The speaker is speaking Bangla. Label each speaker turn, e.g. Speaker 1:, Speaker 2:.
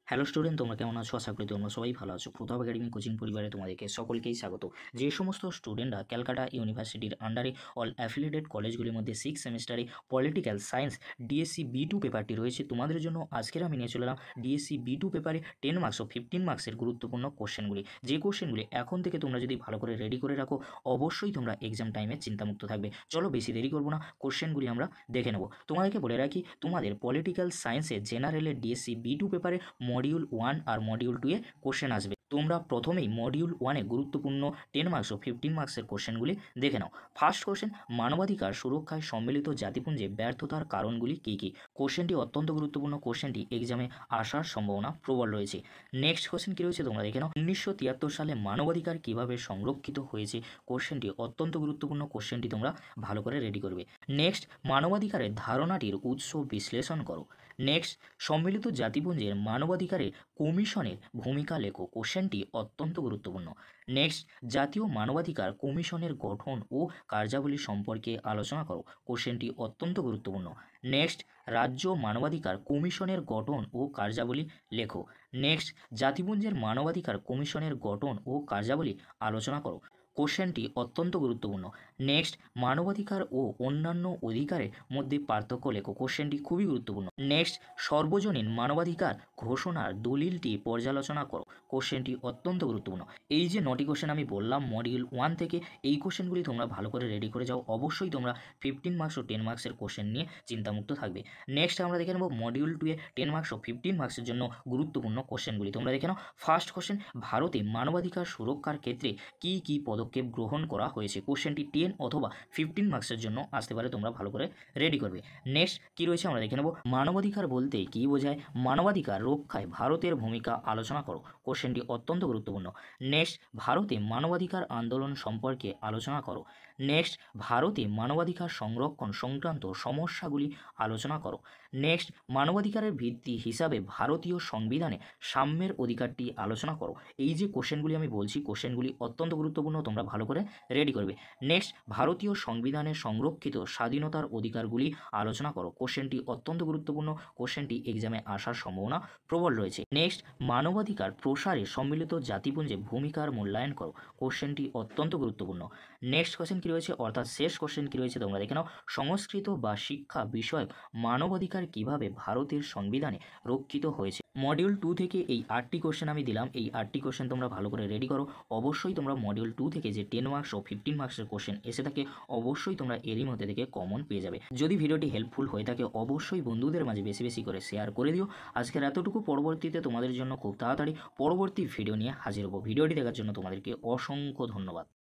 Speaker 1: হ্যালো স্টুডেন্ট, তোমরা কেমন আছো? আশা করি তোমরা সবাই ভালো আছো। প্রতাপ একাডেমি কোচিং পরিবারে তোমাদেরকে সকলকেই স্বাগত। যে সমস্ত স্টুডেন্টরা ক্যালকাটা ইউনিভার্সিটির আন্ডারে অল অ্যাফিলিয়েটেড কলেজগুলির মধ্যে 6 সেমিস্টারে পলিটিক্যাল সায়েন্স ডিএসসি বি2 পেপারটি রয়েছে, তোমাদের জন্য আজকের আমি নিয়ে চলে এলাম ডিএসসি বি2 পেপারে 10 মার্কস ও 15 মার্কসের গুরুত্বপূর্ণ কোশ্চেনগুলি। যে কোশ্চেনগুলি এখন থেকে তোমরা যদি ভালো করে রেডি করে রাখো, অবশ্যই তোমরা এক্সাম টাইমে চিন্তামুক্ত থাকবে। চলো বেশি দেরি করবো না, কোশ্চেনগুলি আমরা দেখে নেব। তোমাদেরকে বলে রাখি, তোমাদের পলিটিক্যাল সায়েন্সে জেনারেলের ডিএসসি বি2 পেপারে মডিউল 1 আর মডিউল 2 এ কোশ্চেন আসবে। তোমরা প্রথমেই মডিউল 1 এ গুরুত্বপূর্ণ 10 মার্কস ও 15 মার্কসের কোশ্চেনগুলি দেখে নাও। ফার্স্ট কোশ্চেন, মানবাধিকার সুরক্ষায় সম্মিলিত জাতিপুঞ্জে ব্যর্থতার কারণগুলি কী কী? কোশ্চেনটি অত্যন্ত গুরুত্বপূর্ণ, কোশ্চেনটি এক্সামে আসার সম্ভাবনা প্রবল রয়েছে। নেক্সট কোশ্চেন কী রয়েছে তোমরা দেখে নাও। 1973 সালে মানবাধিকার কিভাবে সংরক্ষিত হয়েছে? কোশ্চেনটি অত্যন্ত গুরুত্বপূর্ণ, কোশ্চেনটি তোমরা ভালো করে রেডি করবে। নেক্সট, মানবাধিকারের ধারণাটির উৎস বিশ্লেষণ করো। নেক্সট, সম্মিলিত জাতিপুঞ্জের মানবাধিকারের কমিশনের ভূমিকা লেখো। কোশ্চেনটি অত্যন্ত গুরুত্বপূর্ণ। নেক্সট, জাতীয় মানবাধিকার কমিশনের গঠন ও কার্যাবলী সম্পর্কে আলোচনা করো। কোশ্চেনটি অত্যন্ত গুরুত্বপূর্ণ। নেক্সট, রাজ্য মানবাধিকার কমিশনের গঠন ও কার্যাবলী লেখো। নেক্সট, জাতিপুঞ্জের মানবাধিকার কমিশনের গঠন ও কার্যাবলী আলোচনা করো। কোশ্চেনটি অত্যন্ত গুরুত্বপূর্ণ। নেক্সট, মানবাধিকার ও অন্যান্য অধিকারের মধ্যে পার্থক্য লেখো। কোশ্চেনটি খুবই গুরুত্বপূর্ণ। নেক্সট, সর্বজনীন মানবাধিকার ঘোষণার দলিলটি পর্যালোচনা করো। কোশ্চেনটি অত্যন্ত গুরুত্বপূর্ণ। এই যে 9টি কোশ্চেন আমি বললাম মডিউল 1 থেকে, এই কোশ্চেনগুলি তোমরা ভালো করে রেডি করে যাও। অবশ্যই তোমরা 15 মার্কস ও 10 মার্কসের কোশ্চেন নিয়ে চিন্তামুক্ত থাকবে। নেক্সট আমরা দেখে নেব মডিউল 2 এ 10 মার্কস ও 15 মার্কসের জন্য গুরুত্বপূর্ণ কোশ্চেনগুলি। তোমরা দেখে নাও। ফার্স্ট কোশ্চেন, ভারতে মানবাধিকার সুরক্ষার ক্ষেত্রে কী কী পদক্ষেপ গ্রহণ করা হয়েছে? কোশ্চেনটি 10 অথবা 15 মার্কসের জন্য আসতে পারে, তোমরা ভালো করে রেডি করবে। নেক্সট কী রয়েছে আমরা দেখে নেব। মানবাধিকার বলতে কী বোঝায়? মানবাধিকার রক্ষায় ভারতের ভূমিকা আলোচনা করো। কোশ্চেনটি অত্যন্ত গুরুত্বপূর্ণ। নেক্সট, ভারতে মানবাধিকার আন্দোলন সম্পর্কে আলোচনা করো। নেক্সট, ভারতে মানবাধিকার সংরক্ষণ সংক্রান্ত সমস্যাগুলি আলোচনা করো। নেক্সট, মানবাধিকারের ভিত্তি হিসাবে ভারতীয় সংবিধানে সাম্যের অধিকারটি আলোচনা করো। এই যে কোশ্চেনগুলি আমি বলছি, কোশ্চেনগুলি অত্যন্ত গুরুত্বপূর্ণ, তোমরা ভালো করে রেডি করবে। নেক্সট, ভারতীয় সংবিধানে সংরক্ষিত স্বাধীনতার অধিকারগুলি আলোচনা করো। কোশ্চেনটি অত্যন্ত গুরুত্বপূর্ণ, কোশ্চেনটি এক্সামে আসার সম্ভাবনা প্রবল রয়েছে। নেক্সট, মানবাধিকার প্রসারে সম্মিলিত জাতিপুঞ্জে ভূমিকার মূল্যায়ন করো। কোশ্চেনটি অত্যন্ত গুরুত্বপূর্ণ। নেক্সট কোশ্চেন কী রয়েছে, অর্থাৎ শেষ কোশ্চেন কী রয়েছে তোমরা দেখে নাও। সংস্কৃত বা শিক্ষা বিষয়ক মানবাধিকার কিভাবে ভারতের সংবিধানে রক্ষিত হয়েছে? মডিউল 2 থেকে এই 8টি কোশ্চেন আমি দিলাম, এই 8টি কোশ্চেন তোমরা ভালো করে রেডি করো। অবশ্যই তোমরা মডিউল 2 থেকে যে 10 মার্কস ও 15 মার্কসের কোশ্চেন এসে থাকে, অবশ্যই তোমরা এরই মধ্যে থেকে কমন পেয়ে যাবে। যদি ভিডিওটি হেল্পফুল হয়ে থাকে, অবশ্যই বন্ধুদের মাঝে বেশি বেশি করে শেয়ার করে দিও। আজকের এতটুকু, পরবর্তীতে তোমাদের জন্য খুব তাড়াতাড়ি পরবর্তী ভিডিও নিয়ে হাজির হবো। ভিডিওটি দেখার জন্য তোমাদেরকে অসংখ্য ধন্যবাদ।